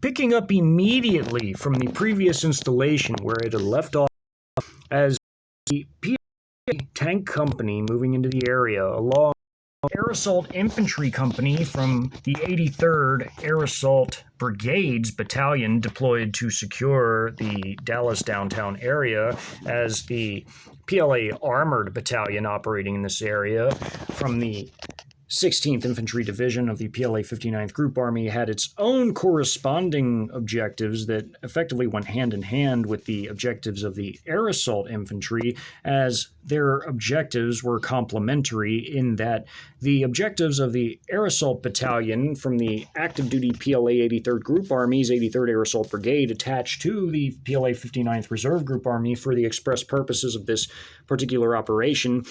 picking up immediately from the previous installation where it had left off as the PA tank company moving into the area along Air Assault Infantry Company from the 83rd Air Assault Brigades Battalion deployed to secure the Dallas downtown area as the PLA Armored Battalion operating in this area from the 16th Infantry Division of the PLA 59th Group Army had its own corresponding objectives that effectively went hand in hand with the objectives of the Air Assault Infantry, as their objectives were complementary in that the objectives of the Air Assault Battalion from the active duty PLA 83rd Group Army's 83rd Air Assault Brigade attached to the PLA 59th Reserve Group Army for the express purposes of this particular operation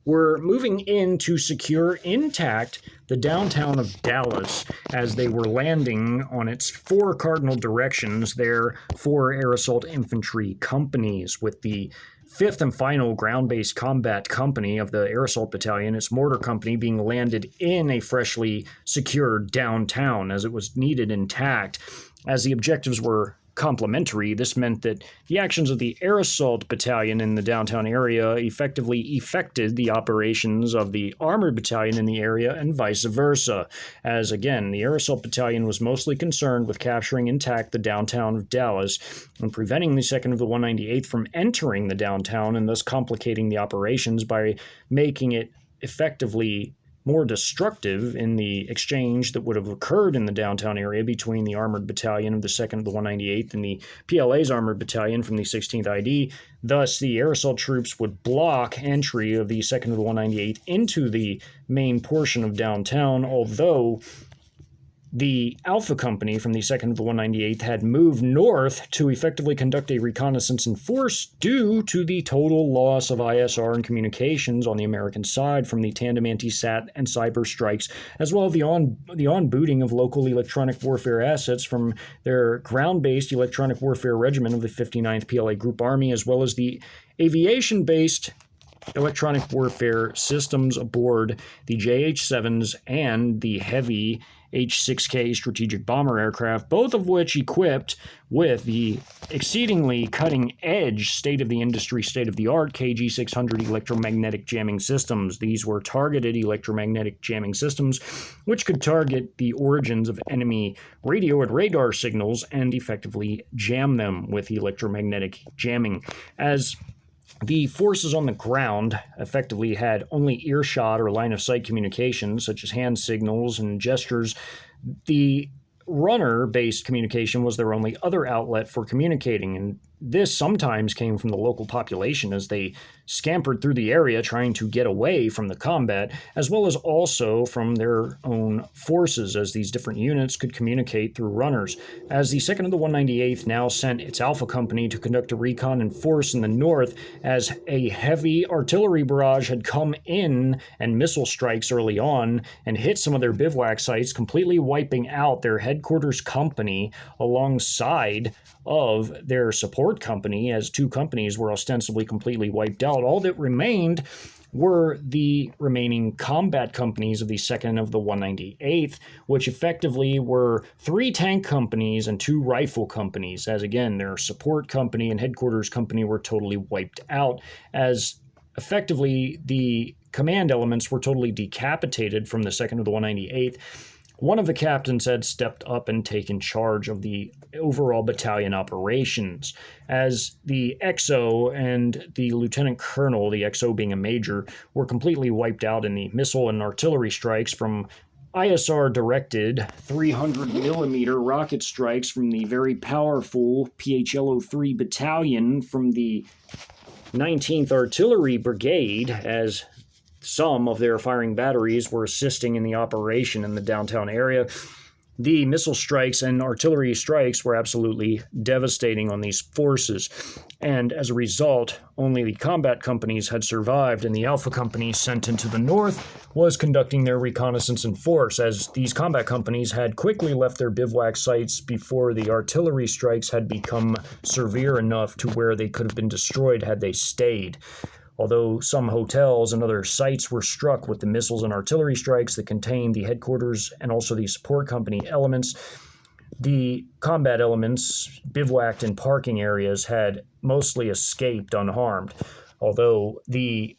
were moving in to secure intact the downtown of Dallas as they were landing on its four cardinal directions there for Air Assault Infantry companies, with the fifth and final ground-based combat company of the Air Assault Battalion, its mortar company, being landed in a freshly secured downtown as it was needed intact. As the objectives were complementary, this meant that the actions of the Air Assault Battalion in the downtown area effectively effected the operations of the Armored Battalion in the area and vice versa, as again, the Air Assault Battalion was mostly concerned with capturing intact the downtown of Dallas and preventing the 2nd of the 198th from entering the downtown and thus complicating the operations by making it effectively more destructive in the exchange that would have occurred in the downtown area between the Armored Battalion of the 2nd of the 198th and the PLA's Armored Battalion from the 16th ID. Thus, the air assault troops would block entry of the 2nd of the 198th into the main portion of downtown, although the Alpha Company from the 2nd of the 198th had moved north to effectively conduct a reconnaissance in force due to the total loss of ISR and communications on the American side from the tandem anti-SAT and cyber strikes, as well as the on-booting of local electronic warfare assets from their ground-based electronic warfare regiment of the 59th PLA Group Army, as well as the aviation-based electronic warfare systems aboard the JH-7s and the heavy H-6K strategic bomber aircraft, both of which equipped with the exceedingly cutting-edge, state-of-the-industry, state-of-the-art KG-600 electromagnetic jamming systems. These were targeted electromagnetic jamming systems, which could target the origins of enemy radio and radar signals and effectively jam them with electromagnetic jamming. As the forces on the ground effectively had only earshot or line-of-sight communications, such as hand signals and gestures. The runner-based communication was their only other outlet for communicating, and this sometimes came from the local population as they scampered through the area trying to get away from the combat, as well as also from their own forces, as these different units could communicate through runners. As the 2nd of the 198th now sent its Alpha Company to conduct a recon in force in the north, as a heavy artillery barrage had come in and missile strikes early on and hit some of their bivouac sites, completely wiping out their headquarters company alongside of their support company, as two companies were ostensibly completely wiped out. All that remained were the remaining combat companies of the 2nd of the 198th, which effectively were 3 tank companies and 2 rifle companies, as again, their support company and headquarters company were totally wiped out, as effectively the command elements were totally decapitated from the 2nd of the 198th. One of the captains had stepped up and taken charge of the overall battalion operations, as the XO and the lieutenant colonel, the XO being a major, were completely wiped out in the missile and artillery strikes from ISR-directed 300-millimeter rocket strikes from the very powerful PHLO-3 battalion from the 19th Artillery Brigade, as some of their firing batteries were assisting in the operation in the downtown area. The missile strikes and artillery strikes were absolutely devastating on these forces, and as a result, only the combat companies had survived, and the Alpha Company sent into the north was conducting their reconnaissance in force, as these combat companies had quickly left their bivouac sites before the artillery strikes had become severe enough to where they could have been destroyed had they stayed. Although some hotels and other sites were struck with the missiles and artillery strikes that contained the headquarters and also the support company elements, The combat elements bivouacked in parking areas had mostly escaped unharmed, although the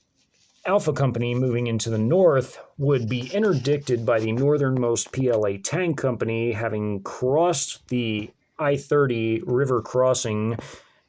Alpha Company moving into the north would be interdicted by the northernmost PLA Tank Company, having crossed the I-30 river crossing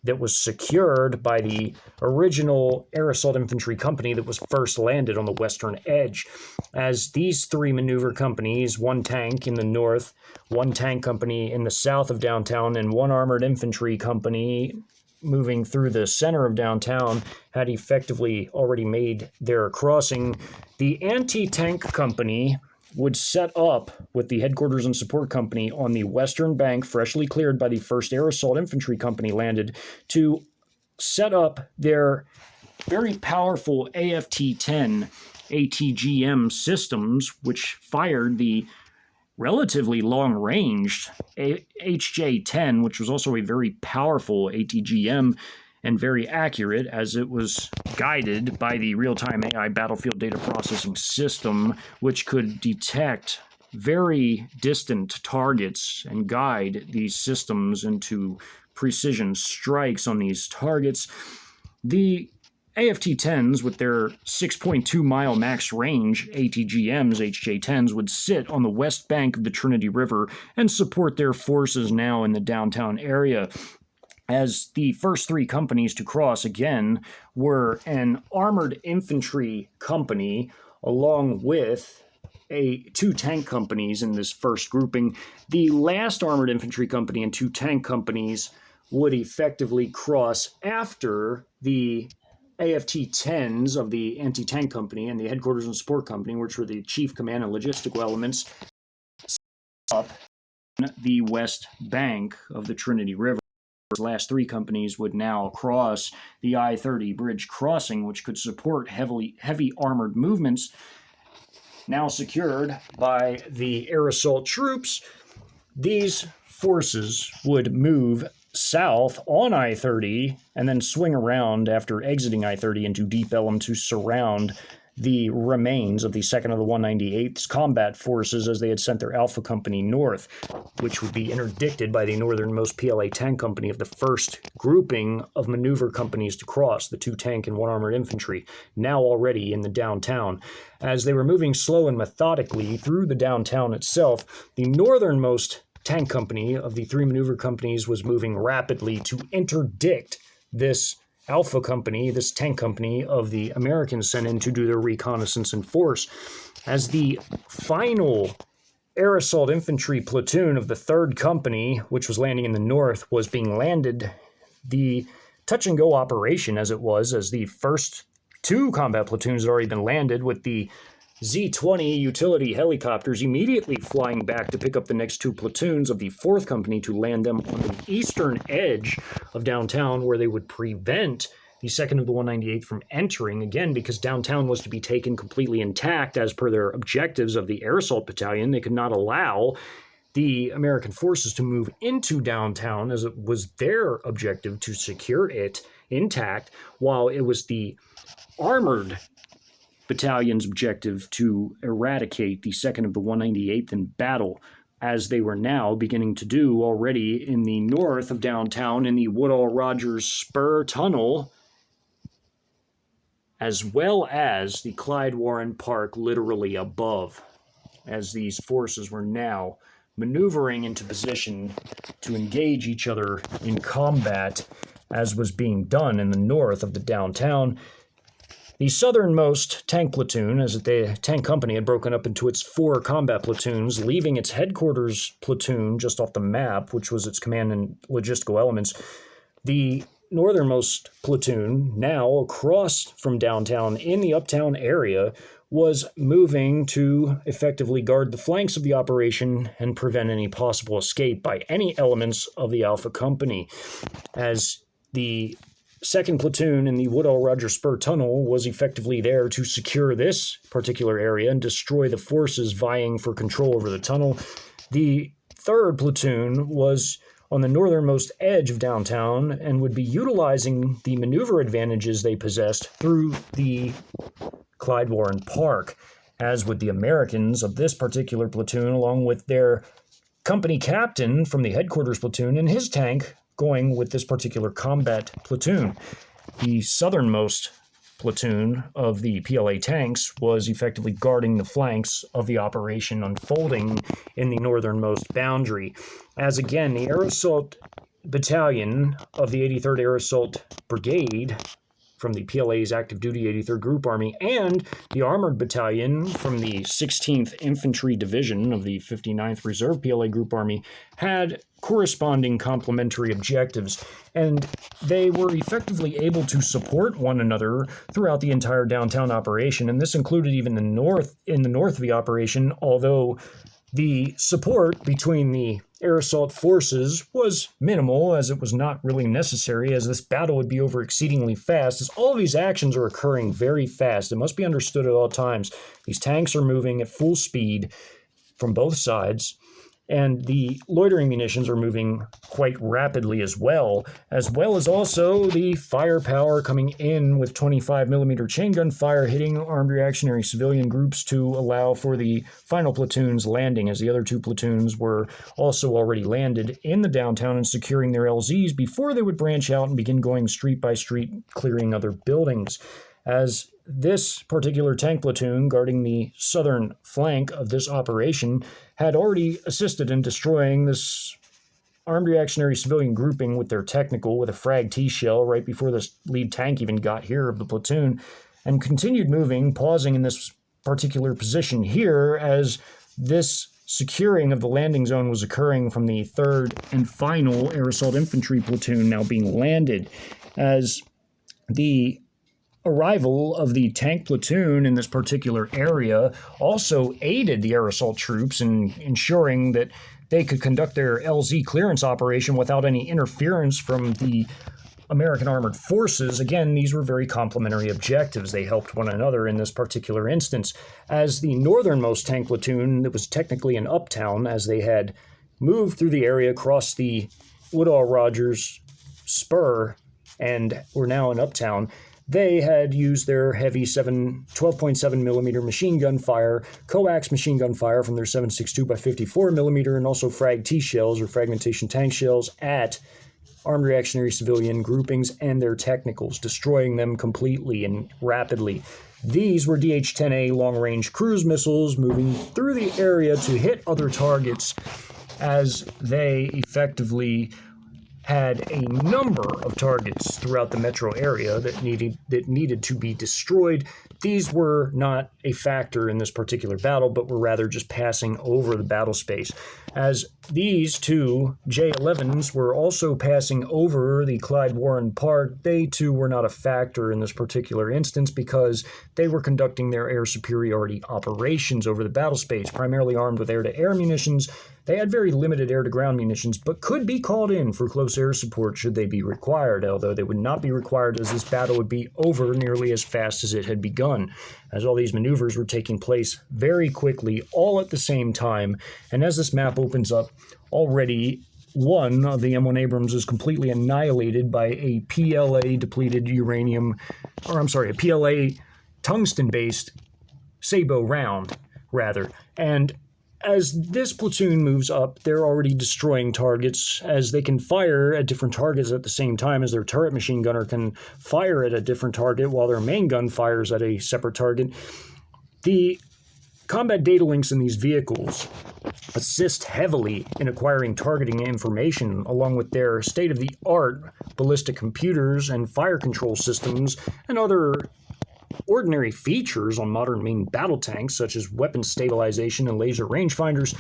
that was secured by the original Air Assault Infantry Company that was first landed on the western edge. As these three maneuver companies, one tank in the north, one tank company in the south of downtown, and one armored infantry company moving through the center of downtown, had effectively already made their crossing, the anti-tank company would set up with the headquarters and support company on the western bank, freshly cleared by the 1st Air Assault Infantry Company landed, to set up their very powerful AFT-10 ATGM systems, which fired the relatively long-ranged HJ-10, which was also a very powerful ATGM and very accurate, as it was guided by the real-time AI battlefield data processing system, which could detect very distant targets and guide these systems into precision strikes on these targets. The AFT-10s, with their 6.2 mile max range ATGMs, HJ-10s, would sit on the west bank of the Trinity River and support their forces now in the downtown area. As the first three companies to cross again were an armored infantry company along with two tank companies in this first grouping. The last armored infantry company and two tank companies would effectively cross after the AFT-10s of the anti-tank company and the headquarters and support company, which were the chief command and logistical elements, up the west bank of the Trinity River. The last three companies would now cross the I-30 bridge crossing, which could support heavy armored movements, now secured by the air assault troops. These forces would move south on I-30 and then swing around after exiting I-30 into Deep Ellum to surround the remains of the 2nd of the 198th Combat Forces as they had sent their Alpha Company north, which would be interdicted by the northernmost PLA Tank Company of the first grouping of maneuver companies to cross, the 2 tank and 1 armored infantry, now already in the downtown. As they were moving slow and methodically through the downtown itself, the northernmost tank company of the 3 maneuver companies was moving rapidly to interdict this Alpha Company, this tank company of the Americans sent in to do their reconnaissance in force. As the final air assault infantry platoon of the 3rd Company, which was landing in the north, was being landed, the touch-and-go operation as it was, as the first 2 combat platoons had already been landed, with the Z-20 utility helicopters immediately flying back to pick up the next 2 platoons of the 4th Company to land them on the eastern edge of downtown, where they would prevent the 2nd of the 198th from entering, again, because downtown was to be taken completely intact as per their objectives of the Air Assault Battalion. They could not allow the American forces to move into downtown, as it was their objective to secure it intact, while it was the armored battalion's objective to eradicate the 2nd of the 198th in battle, as they were now beginning to do already in the north of downtown in the Woodall-Rogers Spur Tunnel, as well as the Clyde Warren Park literally above, as these forces were now maneuvering into position to engage each other in combat, as was being done in the north of the downtown. The southernmost tank platoon, as the tank company had broken up into its 4 combat platoons, leaving its headquarters platoon just off the map, which was its command and logistical elements. The northernmost platoon, now across from downtown in the uptown area, was moving to effectively guard the flanks of the operation and prevent any possible escape by any elements of the Alpha Company, as the 2nd Platoon in the Woodall-Rogers Spur Tunnel was effectively there to secure this particular area and destroy the forces vying for control over the tunnel. The 3rd Platoon was on the northernmost edge of downtown and would be utilizing the maneuver advantages they possessed through the Clyde Warren Park, as would the Americans of this particular platoon, along with their company captain from the headquarters platoon in his tank going with this particular combat platoon. The southernmost platoon of the PLA tanks was effectively guarding the flanks of the operation unfolding in the northernmost boundary. As again, the Air Assault Battalion of the 83rd Air Assault Brigade from the PLA's active duty 83rd Group Army and the Armored Battalion from the 16th Infantry Division of the 59th Reserve PLA Group Army had corresponding complementary objectives, and they were effectively able to support one another throughout the entire downtown operation, and this included even in the north of the operation, although the support between the air assault forces was minimal, as it was not really necessary, as this battle would be over exceedingly fast, as all of these actions are occurring very fast. It must be understood at all times. These tanks are moving at full speed from both sides, and the loitering munitions are moving quite rapidly as well as also the firepower coming in with 25mm chain gun fire hitting armed reactionary civilian groups to allow for the final platoon's landing, as the other two platoons were also already landed in the downtown and securing their LZs before they would branch out and begin going street by street, clearing other buildings. As this particular tank platoon guarding the southern flank of this operation had already assisted in destroying this armed reactionary civilian grouping with their technical with a frag T-shell right before this lead tank even got here of the platoon, and continued moving, pausing in this particular position here as this securing of the landing zone was occurring from the 3rd and final Air Assault Infantry platoon now being landed, as the arrival of the tank platoon in this particular area also aided the air assault troops in ensuring that they could conduct their LZ clearance operation without any interference from the American Armored Forces. Again, these were very complementary objectives. They helped one another in this particular instance, as the northernmost tank platoon that was technically in Uptown, as they had moved through the area across the Woodall Rogers spur and were now in Uptown. They had used their heavy 12.7mm machine gun fire, coax machine gun fire from their 7.62 by 54mm, and also frag T-shells or fragmentation tank shells at armed reactionary civilian groupings and their technicals, destroying them completely and rapidly. These were DH-10A long-range cruise missiles moving through the area to hit other targets, as they effectively had a number of targets throughout the metro area that needed to be destroyed. These were not a factor in this particular battle, but were rather just passing over the battle space, as these two J-11s were also passing over the Clyde Warren Park. They too were not a factor in this particular instance because they were conducting their air superiority operations over the battle space, primarily armed with air-to-air munitions. They had very limited air-to-ground munitions, but could be called in for close air support should they be required, although they would not be required, as this battle would be over nearly as fast as it had begun, as all these maneuvers were taking place very quickly, all at the same time. And as this map opens up, already one of the M1 Abrams is completely annihilated by a PLA-depleted a PLA tungsten-based Sabo round, rather. And as this platoon moves up, they're already destroying targets, as they can fire at different targets at the same time, as their turret machine gunner can fire at a different target while their main gun fires at a separate target. The combat data links in these vehicles assist heavily in acquiring targeting information, along with their state-of-the-art ballistic computers and fire control systems and other ordinary features on modern main battle tanks, such as weapon stabilization and laser rangefinders.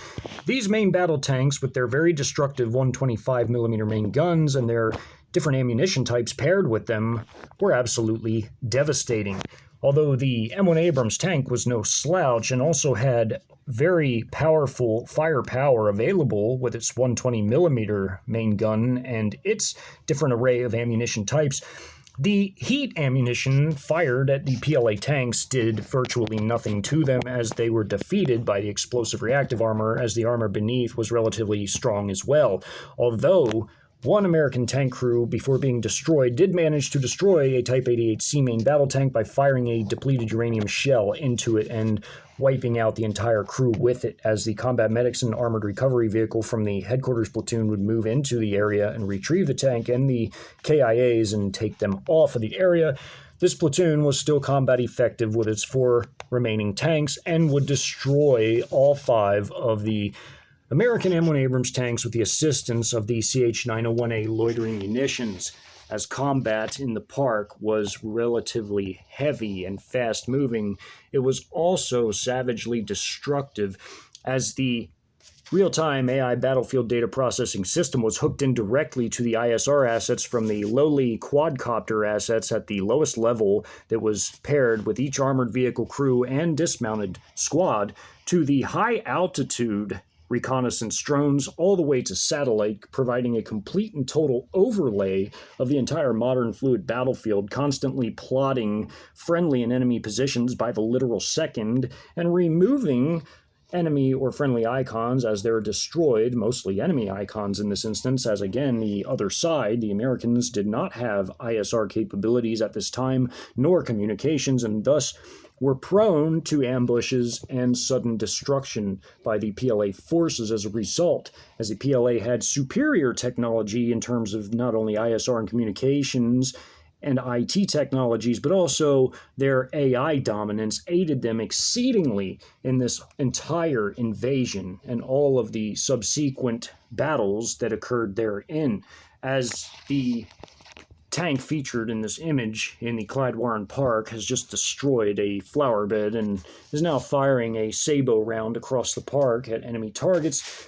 These main battle tanks, with their very destructive 125mm main guns and their different ammunition types paired with them, were absolutely devastating. Although the M1 Abrams tank was no slouch and also had very powerful firepower available with its 120mm main gun and its different array of ammunition types, the heat ammunition fired at the PLA tanks did virtually nothing to them, as they were defeated by the explosive reactive armor, as the armor beneath was relatively strong as well. Although one American tank crew, before being destroyed, did manage to destroy a Type 88C main battle tank by firing a depleted uranium shell into it and wiping out the entire crew with it, as the combat medics and armored recovery vehicle from the headquarters platoon would move into the area and retrieve the tank and the KIAs and take them off of the area. This platoon was still combat effective with its 4 remaining tanks and would destroy all 5 of the American M1 Abrams tanks with the assistance of the CH-901A loitering munitions, as combat in the park was relatively heavy and fast-moving. It was also savagely destructive, as the real-time AI battlefield data processing system was hooked in directly to the ISR assets from the lowly quadcopter assets at the lowest level that was paired with each armored vehicle crew and dismounted squad to the high-altitude reconnaissance drones all the way to satellite, providing a complete and total overlay of the entire modern fluid battlefield, constantly plotting friendly and enemy positions by the literal second and removing enemy or friendly icons as they're destroyed, mostly enemy icons in this instance, as again, the other side, the Americans, did not have ISR capabilities at this time, nor communications, and thus were prone to ambushes and sudden destruction by the PLA forces as a result, as the PLA had superior technology in terms of not only ISR and communications and IT technologies, but also their AI dominance aided them exceedingly in this entire invasion and all of the subsequent battles that occurred therein, as the tank featured in this image in the Clyde Warren Park has just destroyed a flower bed and is now firing a sabot round across the park at enemy targets.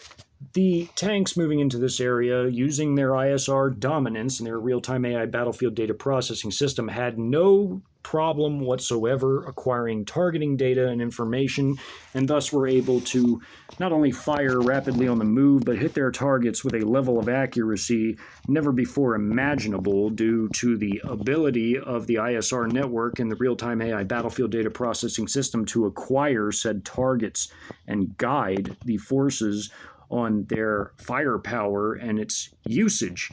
The tanks moving into this area using their ISR dominance and their real-time AI battlefield data processing system had no problem whatsoever acquiring targeting data and information, and thus were able to not only fire rapidly on the move, but hit their targets with a level of accuracy never before imaginable due to the ability of the ISR network and the real-time AI battlefield data processing system to acquire said targets and guide the forces on their firepower and its usage.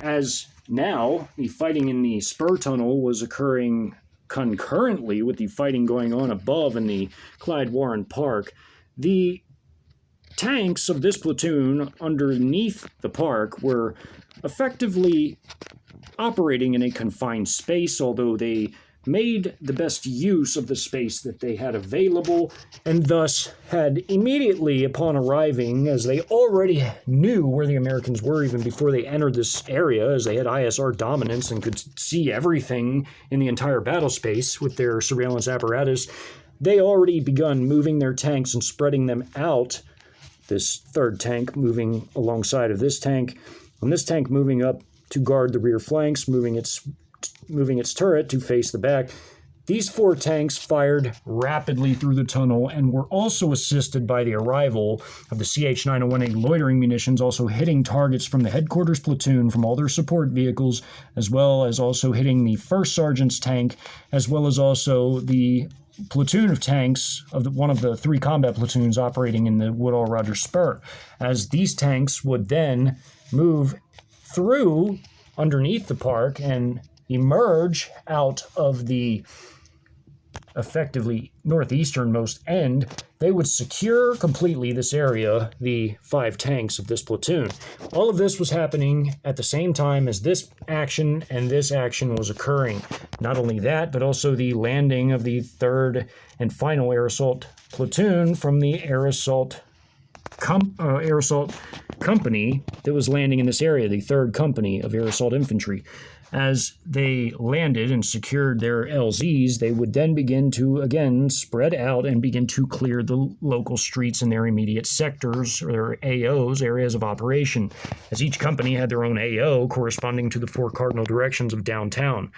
As now, the fighting in the spur tunnel was occurring concurrently with the fighting going on above in the Clyde Warren Park. The tanks of this platoon underneath the park were effectively operating in a confined space, although they made the best use of the space that they had available, and thus had immediately upon arriving, as they already knew where the Americans were even before they entered this area, as they had ISR dominance and could see everything in the entire battle space with their surveillance apparatus, they already begun moving their tanks and spreading them out. This third tank moving alongside of this tank, and this tank moving up to guard the rear flanks, moving its turret to face the back. These 4 tanks fired rapidly through the tunnel and were also assisted by the arrival of the CH-901A loitering munitions, also hitting targets from the headquarters platoon from all their support vehicles, as well as also hitting the first sergeant's tank, as well as also the platoon of tanks of one of the 3 combat platoons operating in the Woodall Rogers Spur, as these tanks would then move through underneath the park and emerge out of the effectively northeasternmost end. They would secure completely this area, the 5 tanks of this platoon. All of this was happening at the same time as this action and this action was occurring. Not only that, but also the landing of the 3rd and final air assault platoon from the air assault company that was landing in this area, the 3rd Company of Air Assault Infantry. As they landed and secured their LZs, they would then begin to, again, spread out and begin to clear the local streets in their immediate sectors, or AOs, areas of operation, as each company had their own AO corresponding to the 4 cardinal directions of downtown,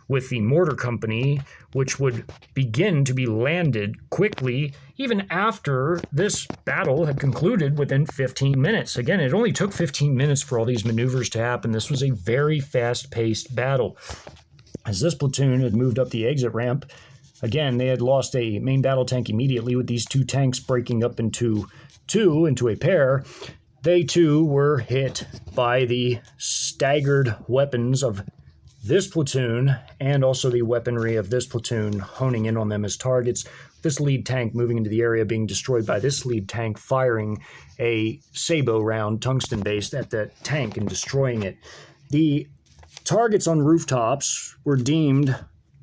with the mortar company, which would begin to be landed quickly even after this battle had concluded within 15 minutes. Again, it only took 15 minutes for all these maneuvers to happen. This was a very fast-paced battle. As this platoon had moved up the exit ramp, again, they had lost a main battle tank immediately, with these 2 tanks breaking up into a pair. They too were hit by the staggered weapons of this platoon and also the weaponry of this platoon honing in on them as targets. This lead tank moving into the area being destroyed by this lead tank firing a sabot round tungsten based at that tank and destroying it. The targets on rooftops were deemed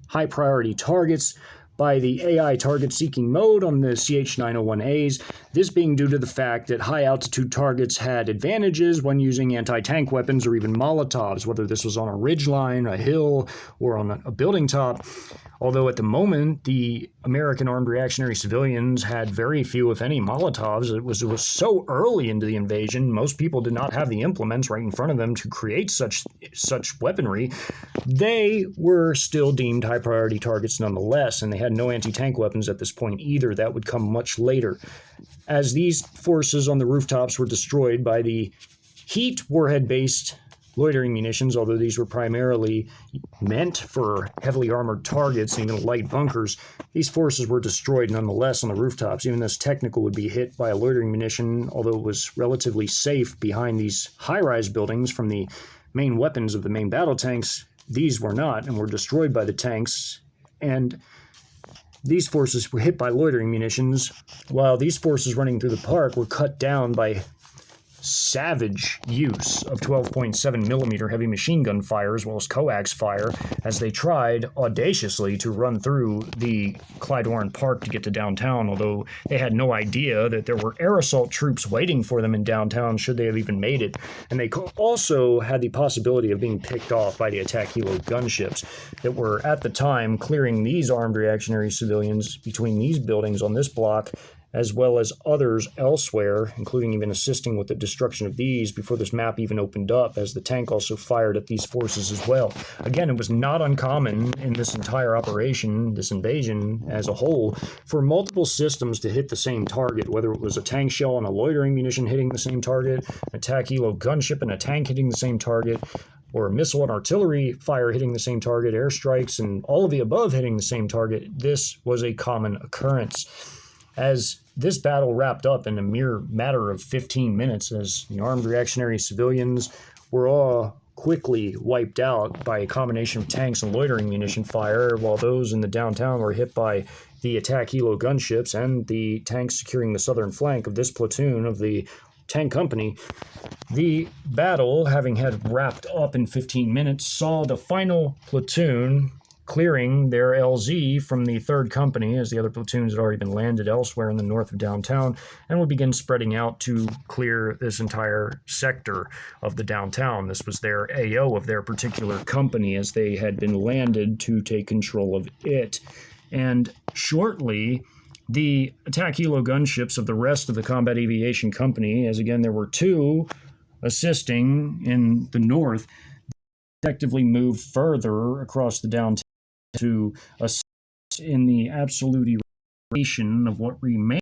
high priority targets by the AI target seeking mode on the CH-901As, this being due to the fact that high altitude targets had advantages when using anti-tank weapons or even Molotovs, whether this was on a ridgeline, a hill, or on a building top. Although at the moment, the American armed reactionary civilians had very few, if any, Molotovs. It was so early into the invasion, most people did not have the implements right in front of them to create such weaponry. They were still deemed high priority targets nonetheless, and they had no anti-tank weapons at this point either. That would come much later. As these forces on the rooftops were destroyed by the heat warhead-based loitering munitions, although these were primarily meant for heavily armored targets and even light bunkers, these forces were destroyed nonetheless on the rooftops. Even this technical would be hit by a loitering munition, although it was relatively safe behind these high-rise buildings from the main weapons of the main battle tanks. These were not and were destroyed by the tanks, and these forces were hit by loitering munitions, while these forces running through the park were cut down by savage use of 12.7 millimeter heavy machine gun fire as well as coax fire as they tried audaciously to run through the Clyde Warren Park to get to downtown, although they had no idea that there were air assault troops waiting for them in downtown should they have even made it. And they also had the possibility of being picked off by the attack helo gunships that were at the time clearing these armed reactionary civilians between these buildings on this block, as well as others elsewhere, including even assisting with the destruction of these before this map even opened up, as the tank also fired at these forces as well. Again, it was not uncommon in this entire operation, this invasion as a whole, for multiple systems to hit the same target, whether it was a tank shell and a loitering munition hitting the same target, an attack helo gunship and a tank hitting the same target, or a missile and artillery fire hitting the same target, airstrikes, and all of the above hitting the same target. This was a common occurrence. As this battle wrapped up in a mere matter of 15 minutes, as the armed reactionary civilians were all quickly wiped out by a combination of tanks and loitering munition fire, while those in the downtown were hit by the attack helo gunships and the tanks securing the southern flank of this platoon of the tank company. The battle, having had wrapped up in 15 minutes, saw the final platoon clearing their LZ from the 3rd Company, as the other platoons had already been landed elsewhere in the north of downtown, and would begin spreading out to clear this entire sector of the downtown. This was their AO of their particular company, as they had been landed to take control of it. And shortly, the attack helo gunships of the rest of the Combat Aviation Company, as again there were 2 assisting in the north, effectively moved further across the downtown to assist in the absolute eradication of what remained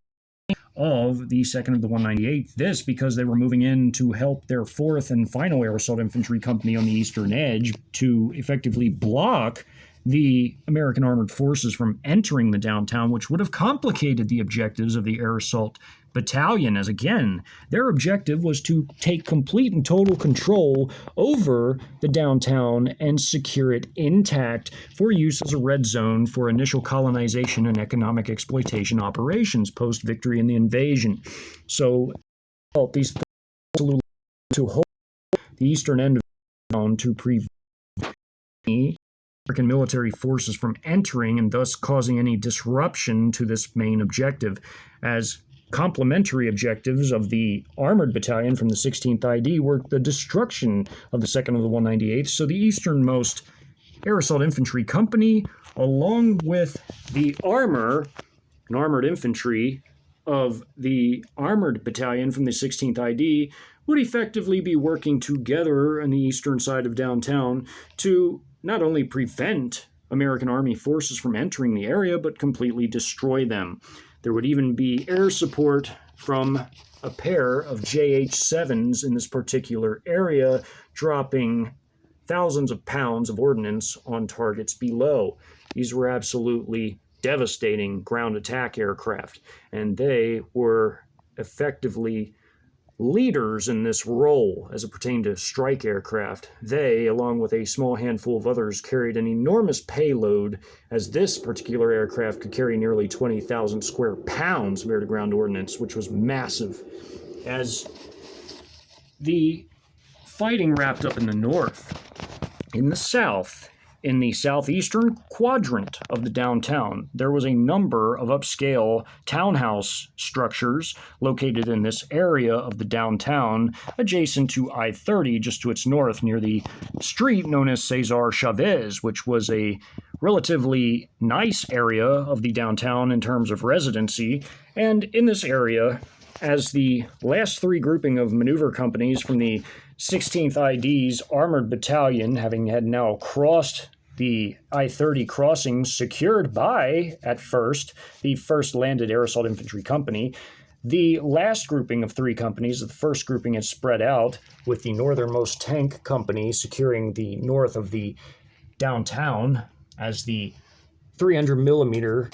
of the 2nd of the 198th. This because they were moving in to help their 4th and final Air Assault Infantry Company on the eastern edge to effectively block the American Armored Forces from entering the downtown, which would have complicated the objectives of the Air Assault Battalion, as again, their objective was to take complete and total control over the downtown and secure it intact for use as a red zone for initial colonization and economic exploitation operations post-victory in the invasion. So, help these forces to hold the eastern end of the town to prevent American military forces from entering and thus causing any disruption to this main objective, as complementary objectives of the armored battalion from the 16th ID were the destruction of the 2nd of the 198th. So the easternmost Air Assault Infantry Company, along with the armor and armored infantry of the armored battalion from the 16th ID, would effectively be working together on the eastern side of downtown to not only prevent American Army forces from entering the area, but completely destroy them. There would even be air support from a pair of JH-7s in this particular area, dropping thousands of pounds of ordnance on targets below. These were absolutely devastating ground attack aircraft, and they were effectively leaders in this role as it pertained to strike aircraft. They, along with a small handful of others, carried an enormous payload, as this particular aircraft could carry nearly 20,000 square pounds of air-to-ground ordnance, which was massive. As the fighting wrapped up in the north, in the south, in the southeastern quadrant of the downtown, there was a number of upscale townhouse structures located in this area of the downtown, adjacent to I-30, just to its north, near the street known as Cesar Chavez, which was a relatively nice area of the downtown in terms of residency. And in this area, as the last three grouping of maneuver companies from the 16th ID's Armored Battalion, having had now crossed the I-30 crossings secured by, at first, the 1st Landed Air Assault Infantry Company, the last grouping of three companies, the first grouping had spread out, with the northernmost tank company securing the north of the downtown, as the 300 millimeter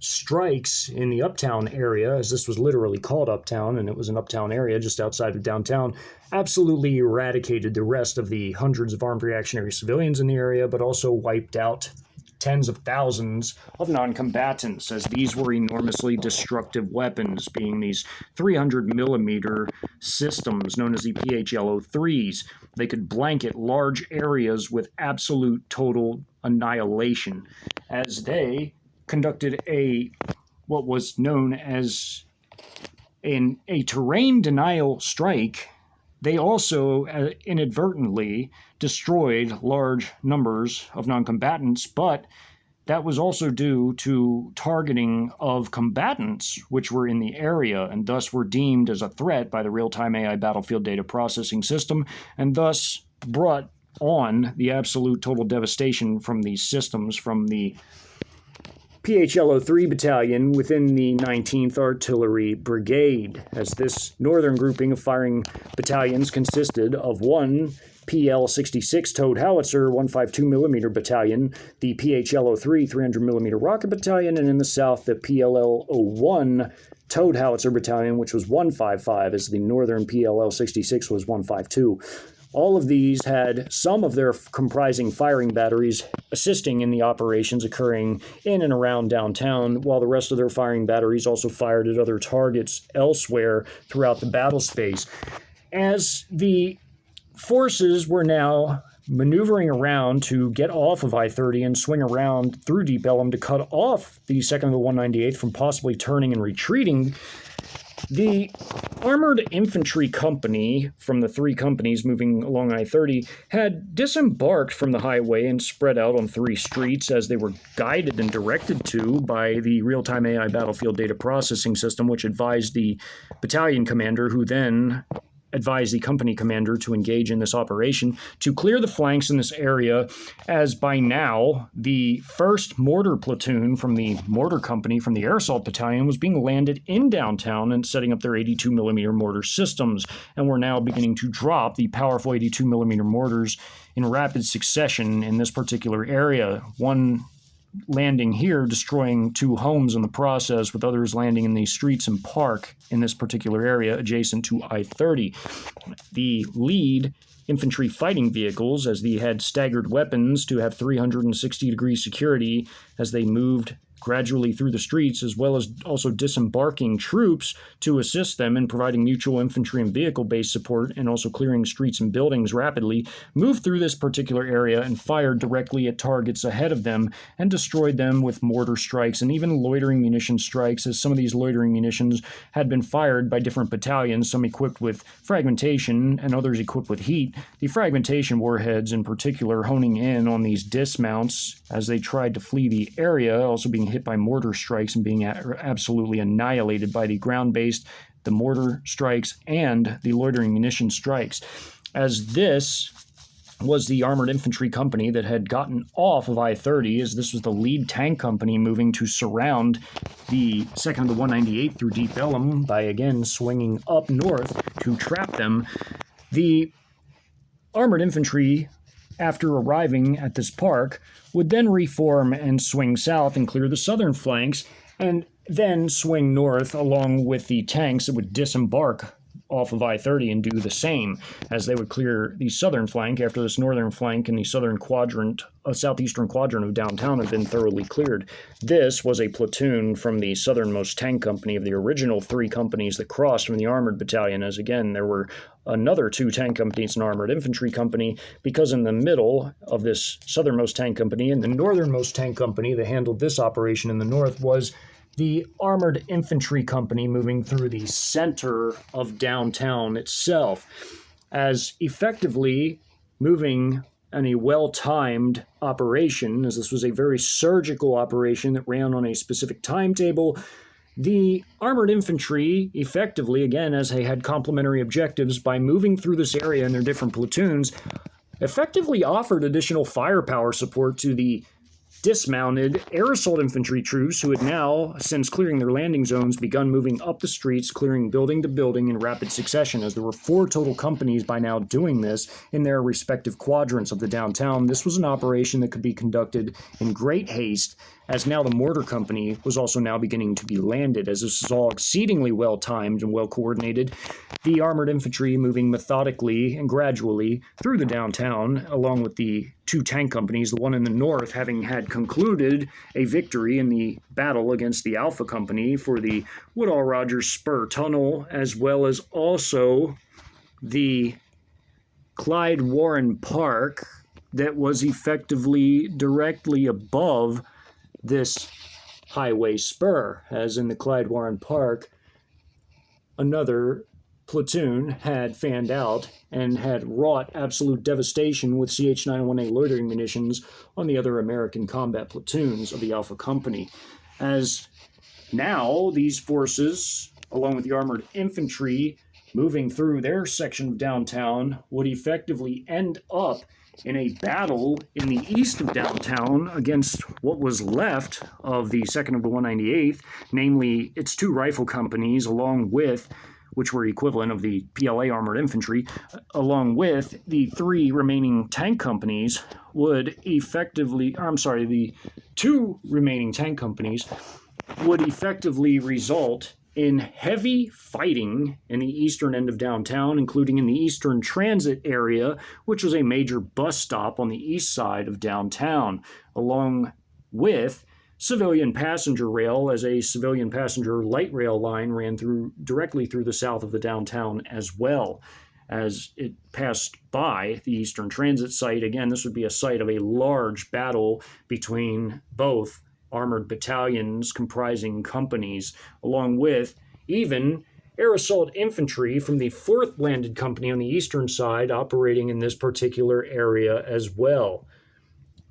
strikes in the uptown area, as this was literally called uptown, and it was an uptown area just outside of downtown, absolutely eradicated the rest of the hundreds of armed reactionary civilians in the area, but also wiped out tens of thousands of non-combatants, as these were enormously destructive weapons, being these 300 millimeter systems known as the PHLO-3s. They could blanket large areas with absolute total annihilation, as they conducted what was known as a terrain denial strike. They also inadvertently destroyed large numbers of non-combatants, but that was also due to targeting of combatants which were in the area and thus were deemed as a threat by the real-time AI battlefield data processing system, and thus brought on the absolute total devastation from these systems from the PHLO-3 Battalion within the 19th Artillery Brigade, as this northern grouping of firing battalions consisted of one PL-66 towed howitzer 152mm Battalion, the PHLO-3 300mm Rocket Battalion, and in the south the PLL-01 towed howitzer battalion, which was 155, as the northern PLL-66 was 152. All of these had some of their comprising firing batteries assisting in the operations occurring in and around downtown, while the rest of their firing batteries also fired at other targets elsewhere throughout the battle space. As the forces were now maneuvering around to get off of I-30 and swing around through Deep Ellum to cut off the 2nd of the 198th from possibly turning and retreating, the Armored Infantry Company, from the three companies moving along I-30, had disembarked from the highway and spread out on three streets, as they were guided and directed to by the real-time AI battlefield data processing system, which advised the battalion commander, who then advised the company commander to engage in this operation to clear the flanks in this area, as by now the 1st Mortar Platoon from the Mortar Company from the Air Assault Battalion was being landed in downtown and setting up their 82mm mortar systems, and were now beginning to drop the powerful 82mm mortars in rapid succession in this particular area. One landing here, destroying two homes in the process, with others landing in the streets and park in this particular area adjacent to I-30. The lead infantry fighting vehicles, as they had staggered weapons to have 360-degree security as they moved gradually through the streets, as well as also disembarking troops to assist them in providing mutual infantry and vehicle-based support, and also clearing streets and buildings rapidly, moved through this particular area and fired directly at targets ahead of them and destroyed them with mortar strikes and even loitering munition strikes, as some of these loitering munitions had been fired by different battalions, some equipped with fragmentation and others equipped with heat. The fragmentation warheads in particular honing in on these dismounts as they tried to flee the area, also being hit by mortar strikes and being absolutely annihilated by the ground-based, the mortar strikes, and the loitering munition strikes. As this was the Armored Infantry Company that had gotten off of I-30, as this was the lead tank company moving to surround the 2nd of the 198th through Deep Ellum by again swinging up north to trap them. The Armored Infantry, after arriving at this park, would then reform and swing south and clear the southern flanks, and then swing north along with the tanks that would disembark off of I-30 and do the same, as they would clear the southern flank after this northern flank in the southern quadrant, southeastern quadrant of downtown had been thoroughly cleared. This was a platoon from the southernmost tank company of the original 3 companies that crossed from the armored battalion, as again there were another 2 tank companies and armored infantry company, because in the middle of this southernmost tank company and the northernmost tank company that handled this operation in the north was the armored infantry company moving through the center of downtown itself, as effectively moving in a well-timed operation, as this was a very surgical operation that ran on a specific timetable. The armored infantry effectively, again, as they had complementary objectives, by moving through this area in their different platoons, effectively offered additional firepower support to the dismounted air assault infantry troops who had now, since clearing their landing zones, begun moving up the streets, clearing building to building in rapid succession, as there were 4 total companies by now doing this in their respective quadrants of the downtown. This was an operation that could be conducted in great haste, as now the mortar company was also now beginning to be landed, as this was all exceedingly well timed and well coordinated. The armored infantry moving methodically and gradually through the downtown, along with the 2 tank companies, the one in the north having had concluded a victory in the battle against the Alpha Company for the Woodall-Rogers Spur Tunnel, as well as also the Clyde Warren Park that was effectively directly above this highway spur, as in the Clyde Warren Park, another platoon had fanned out and had wrought absolute devastation with CH-901A loitering munitions on the other American combat platoons of the Alpha Company. As now these forces, along with the armored infantry, moving through their section of downtown, would effectively end up in a battle in the east of downtown against what was left of the 2nd of the 198th, namely its 2 rifle companies, along with, which were equivalent of the PLA armored infantry, along with the 3 remaining tank companies would effectively, the 2 remaining tank companies would effectively result in heavy fighting in the eastern end of downtown, including in the eastern transit area, which was a major bus stop on the east side of downtown, along with civilian passenger rail, as a civilian passenger light rail line ran directly through the south of the downtown as well. As it passed by the eastern transit site, again, this would be a site of a large battle between both armored battalions comprising companies, along with even air assault infantry from the 4th Landed Company on the eastern side operating in this particular area as well,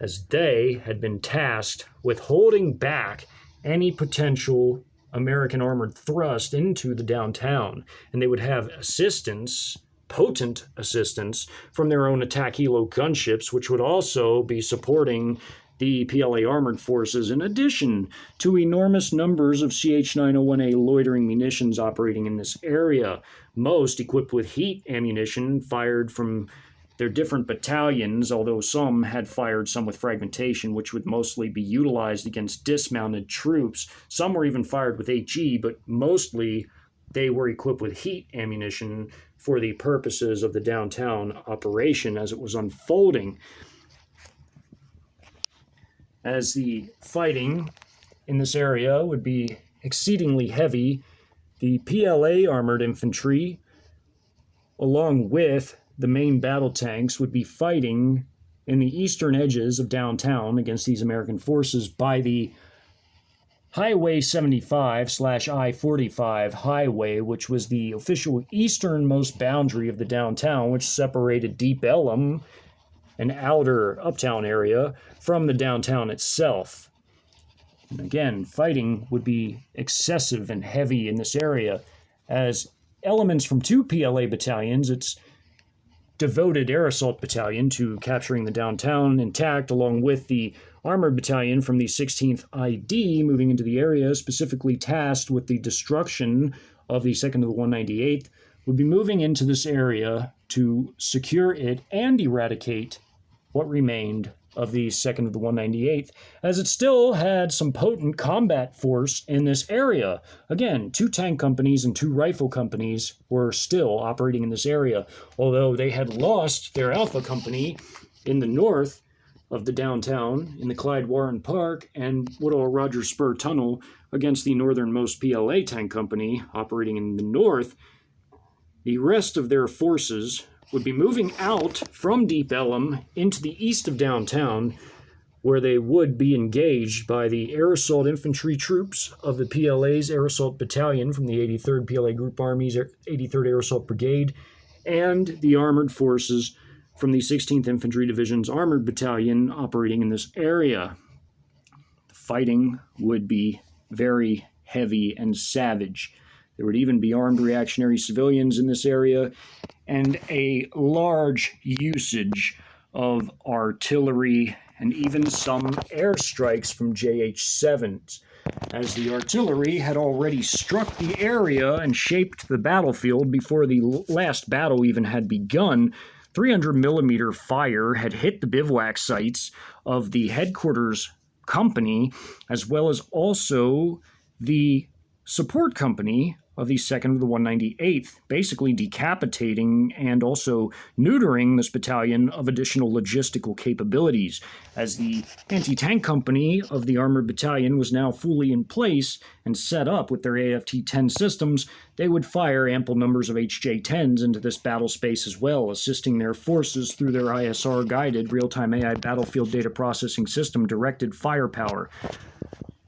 as they had been tasked with holding back any potential American armored thrust into the downtown, and they would have assistance, potent assistance, from their own attack helo gunships, which would also be supporting the PLA armored forces, in addition to enormous numbers of CH-901A loitering munitions operating in this area, most equipped with heat ammunition fired from their different battalions, although some had fired some with fragmentation, which would mostly be utilized against dismounted troops. Some were even fired with HE, but mostly they were equipped with heat ammunition for the purposes of the downtown operation as it was unfolding. As the fighting in this area would be exceedingly heavy, the PLA armored infantry, along with the main battle tanks, would be fighting in the eastern edges of downtown against these American forces by the Highway 75/I-45 highway, which was the official easternmost boundary of the downtown, which separated Deep Ellum, an outer uptown area, from the downtown itself. And again, fighting would be excessive and heavy in this area, as elements from 2 PLA battalions, its devoted air assault battalion to capturing the downtown intact, along with the armored battalion from the 16th ID moving into the area, specifically tasked with the destruction of the 2nd of the 198th, would be moving into this area to secure it and eradicate what remained of the 2nd of the 198th, as it still had some potent combat force in this area. Again, 2 tank companies and 2 rifle companies were still operating in this area, although they had lost their Alpha company in the north of the downtown in the Clyde Warren Park and Woodall Rogers Spur Tunnel against the northernmost PLA tank company operating in the north. The rest of their forces would be moving out from Deep Ellum into the east of downtown, where they would be engaged by the air assault infantry troops of the PLA's Air Assault Battalion from the 83rd PLA Group Army's 83rd Air Assault Brigade, and the armored forces from the 16th Infantry Division's Armored Battalion operating in this area. The fighting would be very heavy and savage. There would even be armed reactionary civilians in this area, and a large usage of artillery and even some airstrikes from JH-7s, as the artillery had already struck the area and shaped the battlefield before the last battle even had begun. 300 millimeter fire had hit the bivouac sites of the headquarters company, as well as also the support company of the 2nd of the 198th, basically decapitating and also neutering this battalion of additional logistical capabilities. As the anti-tank company of the armored battalion was now fully in place and set up with their AFT-10 systems, they would fire ample numbers of HJ-10s into this battle space as well, assisting their forces through their ISR-guided real-time AI battlefield data processing system directed firepower.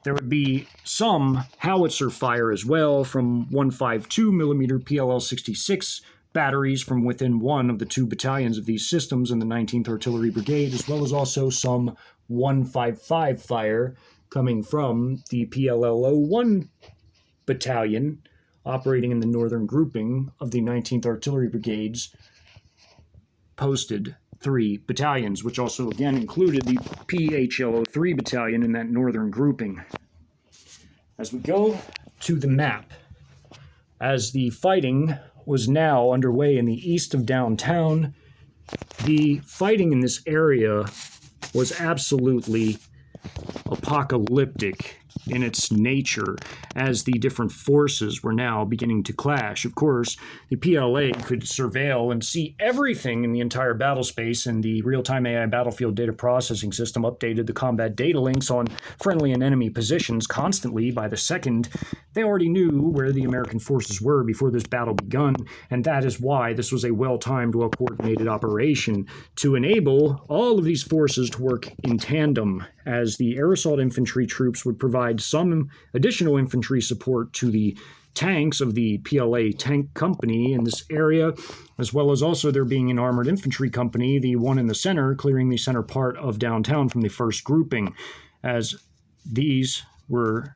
There would be some howitzer fire as well from 152mm PLL-66 batteries from within one of the 2 battalions of these systems in the 19th Artillery Brigade, as well as also some 155 fire coming from the PLL-01 battalion operating in the northern grouping of the 19th Artillery Brigade's posted 3 battalions, which also again included the PHL-03 battalion in that northern grouping. As we go to the map, as the fighting was now underway in the east of downtown, the fighting in this area was absolutely apocalyptic in its nature, as the different forces were now beginning to clash. Of course, the PLA could surveil and see everything in the entire battle space, and the real-time AI battlefield data processing system updated the combat data links on friendly and enemy positions constantly by the second. They already knew where the American forces were before this battle begun, and that is why this was a well-timed, well-coordinated operation to enable all of these forces to work in tandem, as the air assault infantry troops would provide some additional infantry support to the tanks of the PLA tank company in this area, as well as also there being an armored infantry company, the one in the center, clearing the center part of downtown from the first grouping, as these were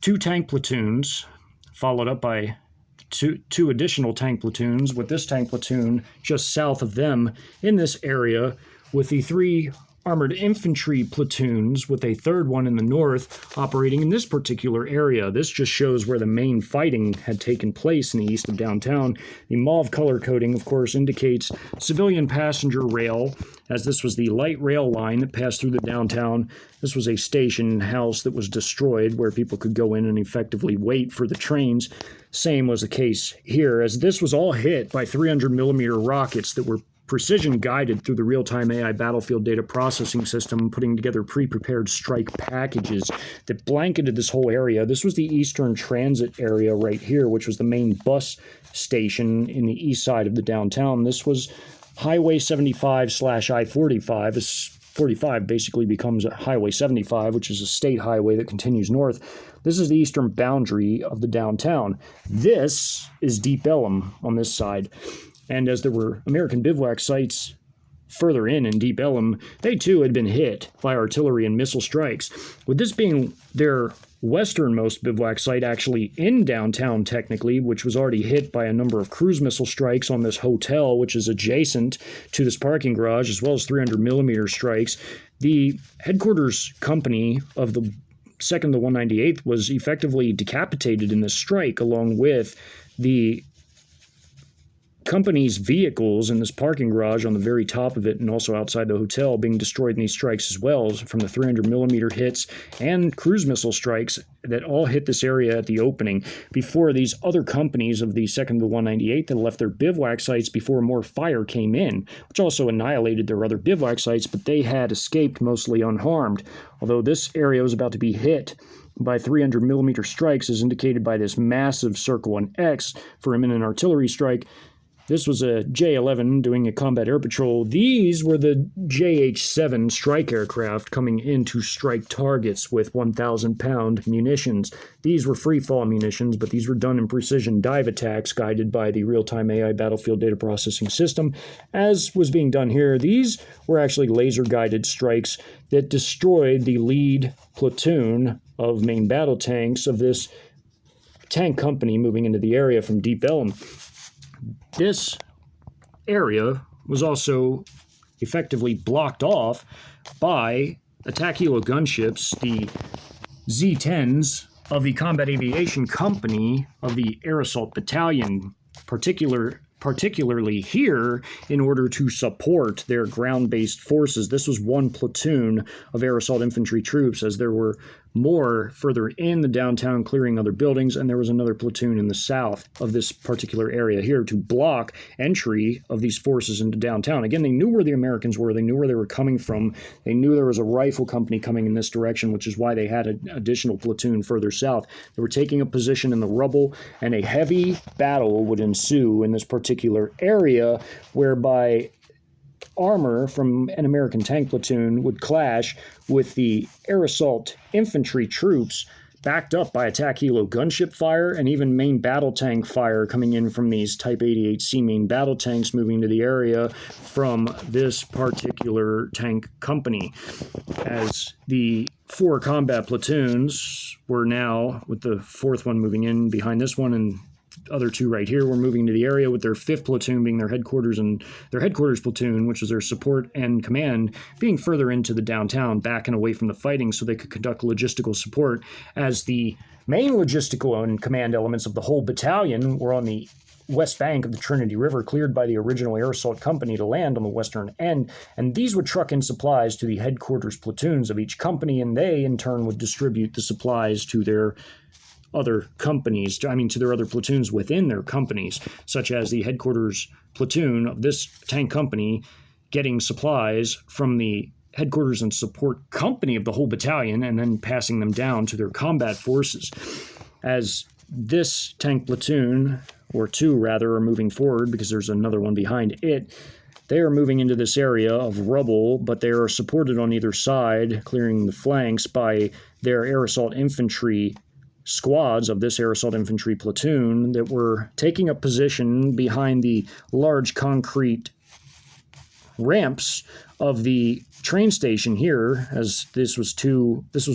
2 tank platoons, followed up by two additional tank platoons, with this tank platoon just south of them in this area, with the 3 armored infantry platoons, with a 3rd one in the north operating in this particular area. This just shows where the main fighting had taken place in the east of downtown. The mauve color coding, of course, indicates civilian passenger rail, as this was the light rail line that passed through the downtown. This was a station house that was destroyed where people could go in and effectively wait for the trains. Same was the case here, as this was all hit by 300 millimeter rockets that were precision guided through the real-time AI battlefield data processing system, putting together pre-prepared strike packages that blanketed this whole area. This was the Eastern Transit area right here, which was the main bus station in the east side of the downtown. This was Highway 75/I-45. As 45 basically becomes Highway 75, which is a state highway that continues north. This is the eastern boundary of the downtown. This is Deep Ellum on this side. And as there were American bivouac sites further in Deep Ellum, they too had been hit by artillery and missile strikes. With this being their westernmost bivouac site actually in downtown technically, which was already hit by a number of cruise missile strikes on this hotel, which is adjacent to this parking garage, as well as 300 millimeter strikes, the headquarters company of the 2nd, the 198th, was effectively decapitated in this strike, along with the company's vehicles in this parking garage on the very top of it and also outside the hotel being destroyed in these strikes as well, from the 300 millimeter hits and cruise missile strikes that all hit this area at the opening before these other companies of the 2nd to 198 that left their bivouac sites before more fire came in, which also annihilated their other bivouac sites, but they had escaped mostly unharmed. Although this area was about to be hit by 300 millimeter strikes as indicated by this massive circle and X for imminent artillery strike. This was a J-11 doing a combat air patrol. These were the JH-7 strike aircraft coming in to strike targets with 1,000-pound munitions. These were free-fall munitions, but these were done in precision dive attacks guided by the real-time AI battlefield data processing system. As was being done here, these were actually laser-guided strikes that destroyed the lead platoon of main battle tanks of this tank company moving into the area from Deep Elm. This area was also effectively blocked off by attack helo gunships, the Z-10s of the Combat Aviation Company of the Air Assault Battalion, particularly here in order to support their ground-based forces. This was one platoon of air assault infantry troops, as there were more further in the downtown clearing other buildings, and there was another platoon in the south of this particular area here to block entry of these forces into downtown. Again, they knew where the Americans were. They knew where they were coming from. They knew there was a rifle company coming in this direction, which is why they had an additional platoon further south. They were taking a position in the rubble, and a heavy battle would ensue in this particular area, whereby armor from an American tank platoon would clash with the air assault infantry troops backed up by attack helo gunship fire and even main battle tank fire coming in from these Type 88C main battle tanks moving to the area from this particular tank company. As the 4 combat platoons were now, with the 4th one moving in behind this one and other 2 right here, were moving to the area with their 5th platoon being their headquarters, and their headquarters platoon, which was their support and command, being further into the downtown, back and away from the fighting so they could conduct logistical support, as the main logistical and command elements of the whole battalion were on the west bank of the Trinity River, cleared by the original air assault company to land on the western end, and these would truck in supplies to the headquarters platoons of each company, and they in turn would distribute the supplies to their other companies, to their other platoons within their companies, such as the headquarters platoon of this tank company getting supplies from the headquarters and support company of the whole battalion and then passing them down to their combat forces. As this tank platoon, or 2 rather, are moving forward because there's another one behind it, they are moving into this area of rubble, but they are supported on either side, clearing the flanks by their air assault infantry squads of this air assault infantry platoon that were taking up position behind the large concrete ramps of the train station here, as this was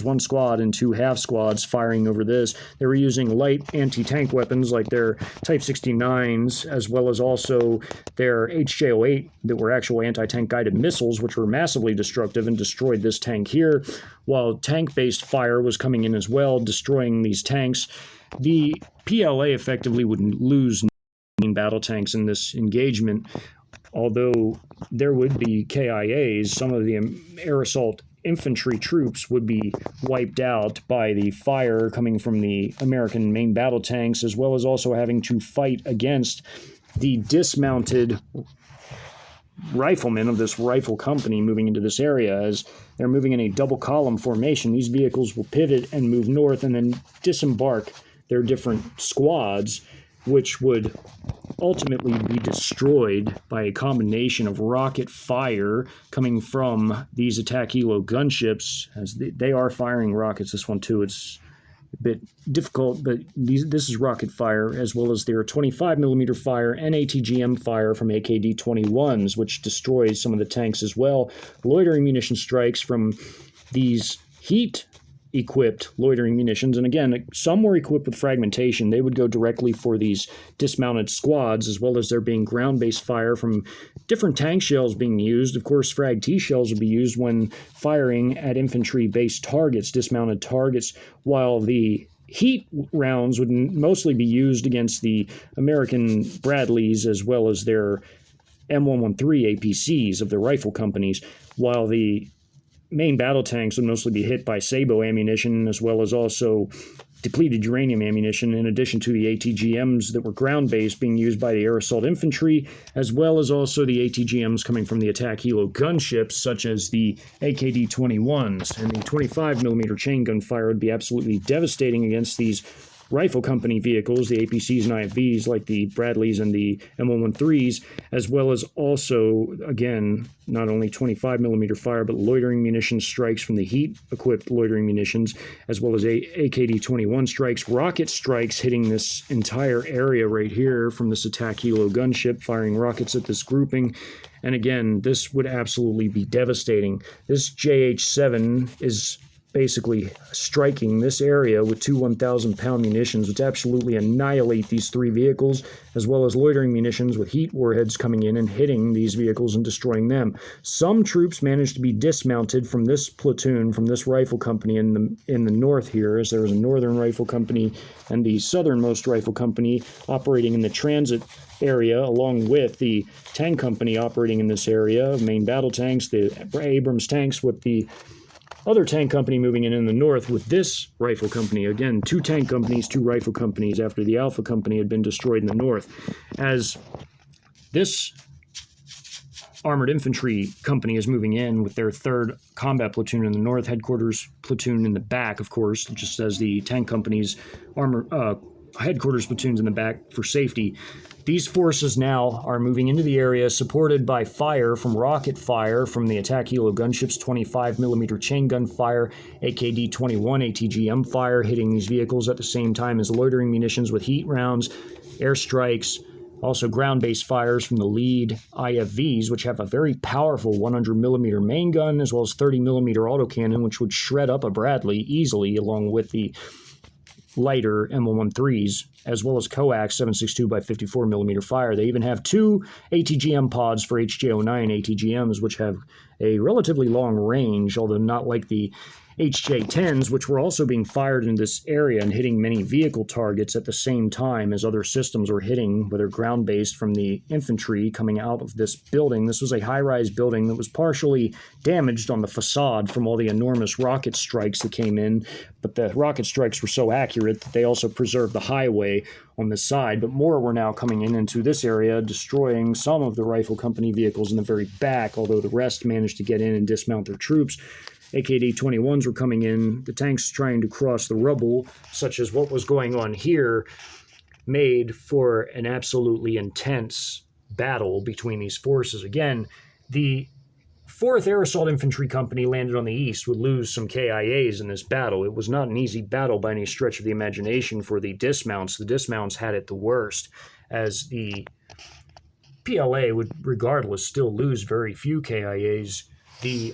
1 squad and 2 half squads firing over this. They were using light anti-tank weapons like their Type 69s, as well as also their HJ-08 that were actual anti-tank guided missiles, which were massively destructive and destroyed this tank here, while tank-based fire was coming in as well, destroying these tanks. The PLA effectively would lose battle tanks in this engagement, although there would be KIAs. Some of the air assault infantry troops would be wiped out by the fire coming from the American main battle tanks, as well as also having to fight against the dismounted riflemen of this rifle company moving into this area. As they're moving in a double column formation, these vehicles will pivot and move north and then disembark their different squads, which would ultimately be destroyed by a combination of rocket fire coming from these attack helo gunships, as they are firing rockets. This one too, it's a bit difficult, but this is rocket fire, as well as their 25 millimeter fire and ATGM fire from AKD-21s, which destroys some of the tanks as well. Loitering munition strikes from these heat-equipped loitering munitions, and again, some were equipped with fragmentation. They would go directly for these dismounted squads, as well as there being ground-based fire from different tank shells being used. Of course, Frag T shells would be used when firing at infantry-based targets, dismounted targets, while the heat rounds would mostly be used against the American Bradleys as well as their M113 APCs of the rifle companies, while the main battle tanks would mostly be hit by Sabo ammunition as well as also depleted uranium ammunition, in addition to the ATGMs that were ground-based being used by the air assault infantry, as well as also the ATGMs coming from the attack helo gunships, such as the AKD-21s. And the 25mm chain gun fire would be absolutely devastating against these rifle company vehicles, the APCs and IFVs like the Bradleys and the M113s, as well as also, again, not only 25mm fire, but loitering munition strikes from the heat-equipped loitering munitions, as well as AKD-21 strikes, rocket strikes hitting this entire area right here from this attack helo gunship, firing rockets at this grouping. And again, this would absolutely be devastating. This JH-7 is basically striking this area with two 1,000-pound munitions, which absolutely annihilate these three vehicles, as well as loitering munitions with heat warheads coming in and hitting these vehicles and destroying them. Some troops managed to be dismounted from this platoon, from this rifle company in the north here, as there was a northern rifle company and the southernmost rifle company operating in the transit area, along with the tank company operating in this area, main battle tanks, the Abrams tanks, with the other tank company moving in the north with this rifle company. Again, two tank companies, two rifle companies after the Alpha company had been destroyed in the north. As this armored infantry company is moving in with their 3rd combat platoon in the north, headquarters platoon in the back, of course, just as the tank company's headquarters platoons in the back for safety. These forces now are moving into the area, supported by fire from rocket fire from the attack helo gunships, 25mm chain gun fire, AKD-21 ATGM fire hitting these vehicles at the same time as loitering munitions with heat rounds, airstrikes, also ground-based fires from the lead IFVs, which have a very powerful 100mm main gun, as well as 30mm autocannon, which would shred up a Bradley easily, along with the lighter M113s, as well as coax 7.62 by 54mm fire. They even have two ATGM pods for HJ09 ATGMs, which have a relatively long range, although not like the HJ10s, which were also being fired in this area and hitting many vehicle targets at the same time as other systems were hitting, whether ground-based from the infantry coming out of this building. This was a high-rise building that was partially damaged on the facade from all the enormous rocket strikes that came in, but the rocket strikes were so accurate that they also preserved the highway on this side. But more were now coming in into this area, destroying some of the rifle company vehicles in the very back, although the rest managed to get in and dismount their troops. AKD-21s were coming in, the tanks trying to cross the rubble, such as what was going on here, made for an absolutely intense battle between these forces. Again, the 4th Air Assault Infantry Company landed on the east would lose some KIAs in this battle. It was not an easy battle by any stretch of the imagination for the dismounts. The dismounts had it the worst, as the PLA would regardless still lose very few KIAs. The